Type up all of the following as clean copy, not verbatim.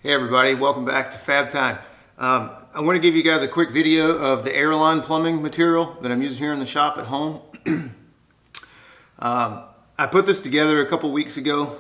Hey everybody, welcome back to Fab Time. I want to give you guys a quick video of the Airline plumbing material that I'm using here in the shop at home. I put this together a couple weeks ago,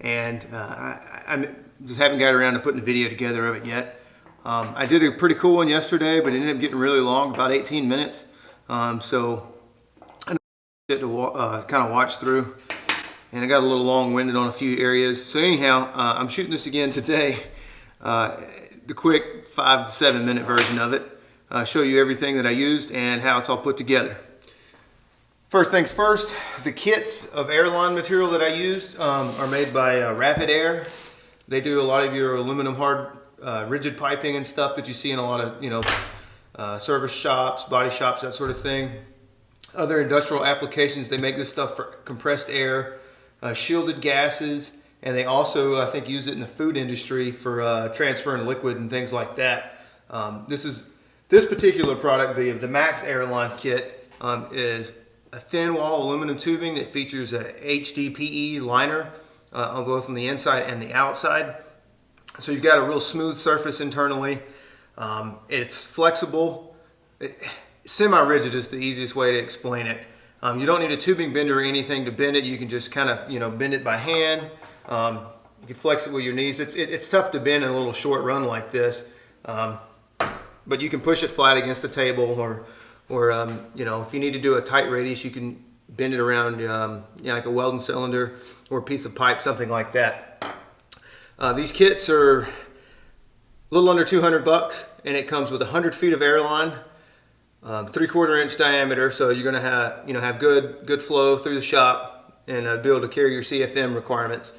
and I just haven't got around to putting a video together of it yet. I did a pretty cool one yesterday, but it ended up getting really long, about 18 minutes. So I had to kind of watch through. And I got a little long-winded on a few areas. So anyhow, I'm shooting this again today, the quick 5 to 7 minute version of it. Show you everything that I used and how it's all put together. First things first, the kits of Airline material that I used are made by Rapid Air. They do a lot of your aluminum hard rigid piping and stuff that you see in a lot of service shops, body shops, that sort of thing. Other industrial applications, they make this stuff for compressed air, shielded gases, and they also, I think, use it in the food industry for transferring liquid and things like that. This particular product, the Max Airline kit, is a thin wall aluminum tubing that features a HDPE liner both on the inside and the outside. So you've got a real smooth surface internally. It's flexible. Semi-rigid is the easiest way to explain it. You don't need a tubing bender or anything to bend it. You can just kind of, bend it by hand. You can flex it with your knees. It's tough to bend in a little short run like this, but you can push it flat against the table, or if you need to do a tight radius, you can bend it around, like a welding cylinder or a piece of pipe, something like that. These kits are a little under 200 bucks, and it comes with 100 feet of Airline. 3/4 inch diameter, so you're going to have good flow through the shop and be able to carry your CFM requirements.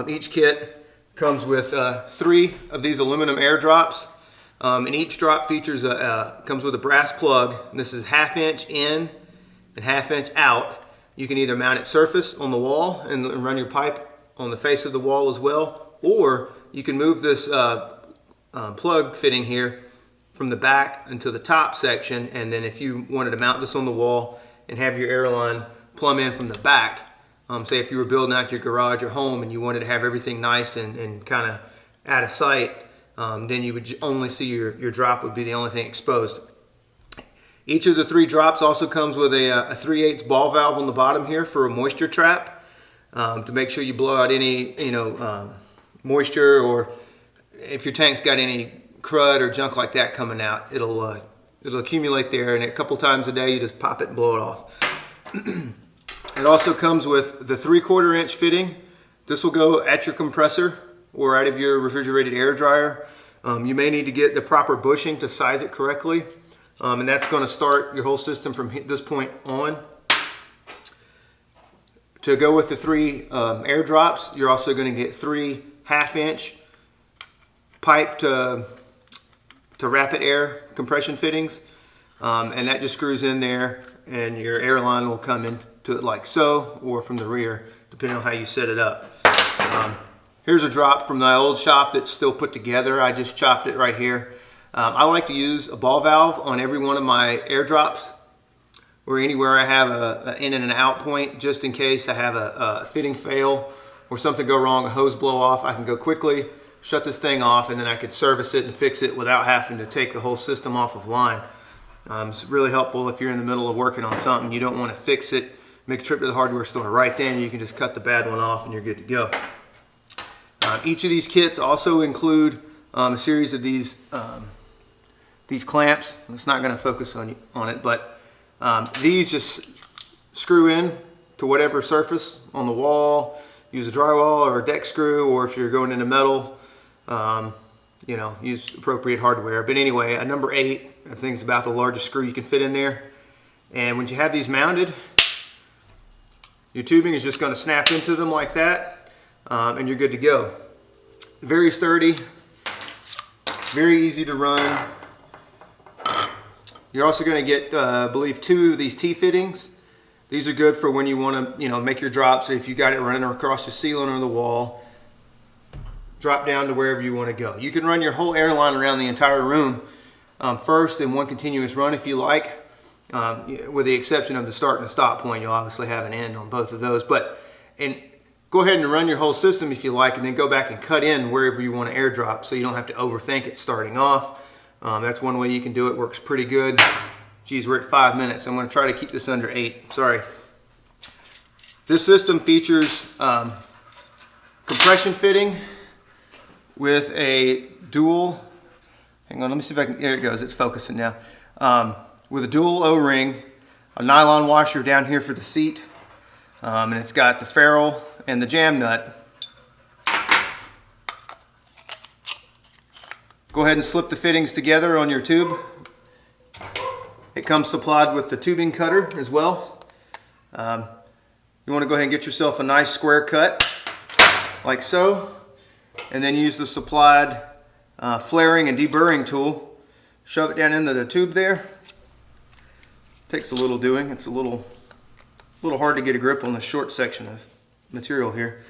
Each kit comes with 3 of these aluminum air drops, and each drop features comes with a brass plug. And this is 1/2 inch in and 1/2 inch out. You can either mount it surface on the wall and run your pipe on the face of the wall as well, or you can move this plug fitting here from the back into the top section, and then if you wanted to mount this on the wall and have your Airline plumb in from the back, say if you were building out your garage or home and you wanted to have everything nice and kind of out of sight, then you would only see your drop would be the only thing exposed. Each of the 3 drops also comes with a 3/8 ball valve on the bottom here for a moisture trap, to make sure you blow out any moisture, or if your tank's got any crud or junk like that coming out, it'll accumulate there, and a couple times a day you just pop it and blow it off. It also comes with the 3/4 inch fitting. This will go at your compressor or out of your refrigerated air dryer. You may need to get the proper bushing to size it correctly, and that's going to start your whole system from this point on. To go with the 3 air drops, you're also going to get 3 1/2 inch pipe to Rapid Air compression fittings, and that just screws in there, and your Airline will come into it like so, or from the rear, depending on how you set it up. Here's a drop from the old shop that's still put together. I just chopped it right here. I like to use a ball valve on every one of my air drops, or anywhere I have an in and an out point, just in case I have a fitting fail or something go wrong, a hose blow off. I can go quickly, shut this thing off, and then I could service it and fix it without having to take the whole system off of line. It's really helpful if you're in the middle of working on something. You don't want to fix it, make a trip to the hardware store right then. You can just cut the bad one off and you're good to go. Each of these kits also include a series of these clamps. It's not going to focus on it, but these just screw in to whatever surface on the wall. Use a drywall or a deck screw, or if you're going into metal, use appropriate hardware. But anyway, a number 8, I think, is about the largest screw you can fit in there. And when you have these mounted, your tubing is just going to snap into them like that, and you're good to go. Very sturdy, very easy to run. You're also going to get, I believe, 2 of these T-fittings. These are good for when you want to, make your drops. If you got it running across the ceiling or the wall, drop down to wherever you want to go. You can run your whole Airline around the entire room first in one continuous run if you like, with the exception of the start and the stop point. You'll obviously have an end on both of those. But Go ahead and run your whole system if you like, and then go back and cut in wherever you want to airdrop so you don't have to overthink it starting off. That's one way you can do it. Works pretty good. Geez, we're at 5 minutes. I'm going to try to keep this under 8. Sorry. This system features compression fitting with a dual, hang on, let me see if I can, there it goes, it's focusing now. With a dual O-ring, a nylon washer down here for the seat, and it's got the ferrule and the jam nut. Go ahead and slip the fittings together on your tube. It comes supplied with the tubing cutter as well. You want to go ahead and get yourself a nice square cut, like so, and then use the supplied flaring and deburring tool. Shove it down into the tube there. Takes a little doing. It's a little hard to get a grip on the short section of material here.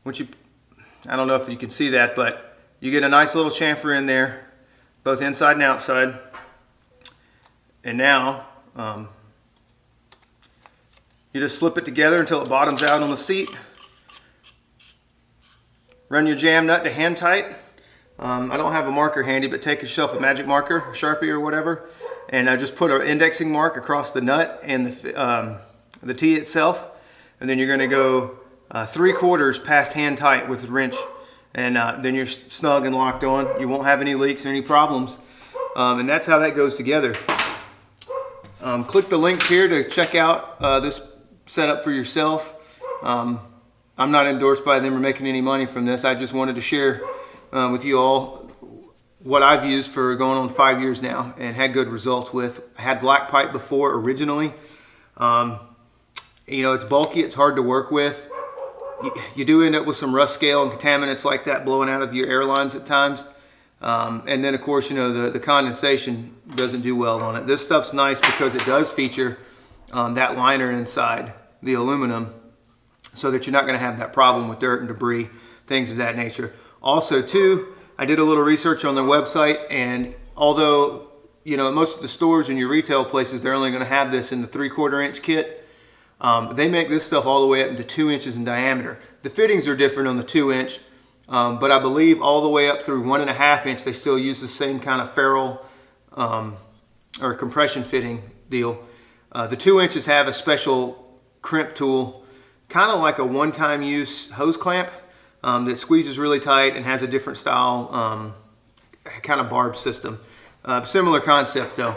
Once you, I don't know if you can see that, but you get a nice little chamfer in there, both inside and outside. And now, you just slip it together until it bottoms out on the seat. Run your jam nut to hand tight. I don't have a marker handy, but take yourself a magic marker, Sharpie or whatever, and just put an indexing mark across the nut and the T itself. And then you're going to go 3/4 past hand tight with the wrench, and then you're snug and locked on. You won't have any leaks or any problems. And that's how that goes together. Click the links here to check out this setup for yourself. I'm not endorsed by them or making any money from this. I just wanted to share with you all what I've used for going on 5 years now and had good results with. I had black pipe before originally. You know, it's bulky, it's hard to work with. You do end up with some rust scale and contaminants like that blowing out of your airlines at times. And then of course, you know, the condensation doesn't do well on it. This stuff's nice because it does feature that liner inside the aluminum, so that you're not going to have that problem with dirt and debris, things of that nature. Also too, I did a little research on their website, and although, you know, most of the stores and your retail places, they're only going to have this in the 3/4 inch kit, they make this stuff all the way up into 2 inches in diameter. The fittings are different on the 2 inch, but I believe all the way up through 1.5 inch, they still use the same kind of ferrule or compression fitting deal. The 2 inches have a special crimp tool, kind of like a one-time use hose clamp that squeezes really tight and has a different style kind of barb system. Similar concept though.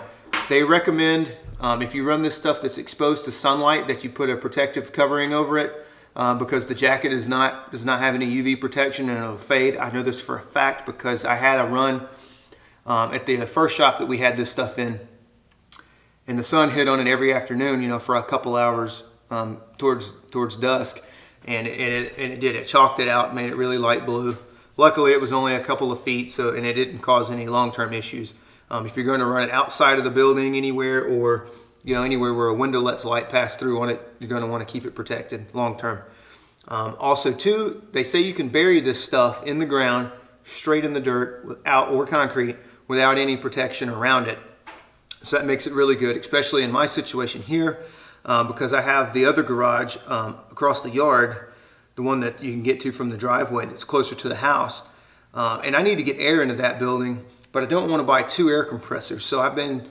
They recommend if you run this stuff that's exposed to sunlight that you put a protective covering over it because the jacket does not have any UV protection and it'll fade. I know this for a fact because I had a run at the first shop that we had this stuff in, and the sun hit on it every afternoon, you know, for a couple hours towards dusk, and it chalked it out, made it really light blue. Luckily it was only a couple of feet, so, and it didn't cause any long-term issues. If you're going to run it outside of the building anywhere, or you know, anywhere where a window lets light pass through on it, you're going to want to keep it protected long-term. Also too, they say you can bury this stuff in the ground straight in the dirt or concrete without any protection around it. So that makes it really good, especially in my situation here, because I have the other garage across the yard, the one that you can get to from the driveway that's closer to the house. And I need to get air into that building, but I don't want to buy 2 air compressors. So I've been,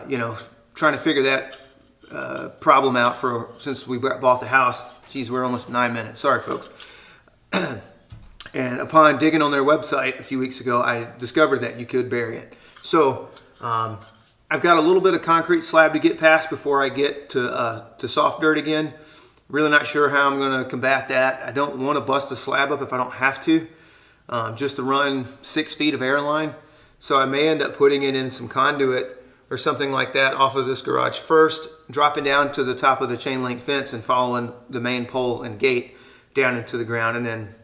you know, trying to figure that problem out since we bought the house. Geez, we're almost 9 minutes. Sorry, folks. And upon digging on their website a few weeks ago, I discovered that you could bury it. So I've got a little bit of concrete slab to get past before I get to soft dirt again. Really not sure how I'm going to combat that. I don't want to bust the slab up if I don't have to, just to run 6 feet of air line. So I may end up putting it in some conduit or something like that off of this garage first, dropping down to the top of the chain link fence and following the main pole and gate down into the ground and then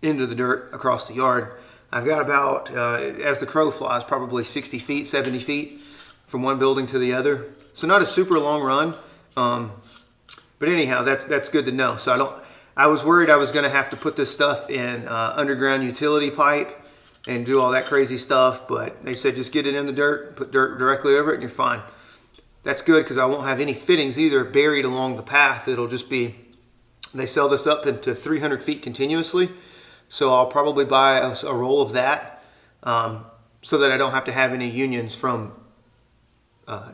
into the dirt across the yard. I've got about, as the crow flies, probably 60 feet, 70 feet from one building to the other. So not a super long run, but anyhow, that's good to know. So I was worried I was going to have to put this stuff in underground utility pipe and do all that crazy stuff, but they said just get it in the dirt, put dirt directly over it, and you're fine. That's good because I won't have any fittings either buried along the path. It'll just be They sell this up into 300 feet continuously. So I'll probably buy a roll of that so that I don't have to have any unions from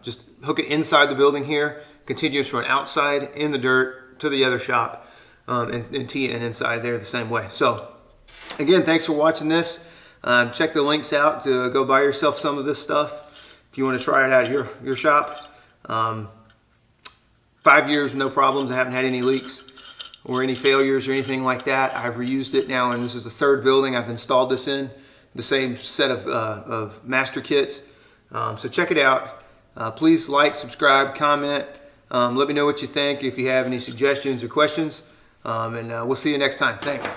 just hook it inside the building here, continuous run outside in the dirt to the other shop, and tee it inside there the same way. So again, thanks for watching this. Check the links out to go buy yourself some of this stuff if you want to try it out at your shop. 5 years, no problems. I haven't had any leaks or any failures or anything like that. I've reused it now, and this is the third building I've installed this in, the same set of master kits. So check it out. Please like, subscribe, comment. Let me know what you think if you have any suggestions or questions. And we'll see you next time. Thanks.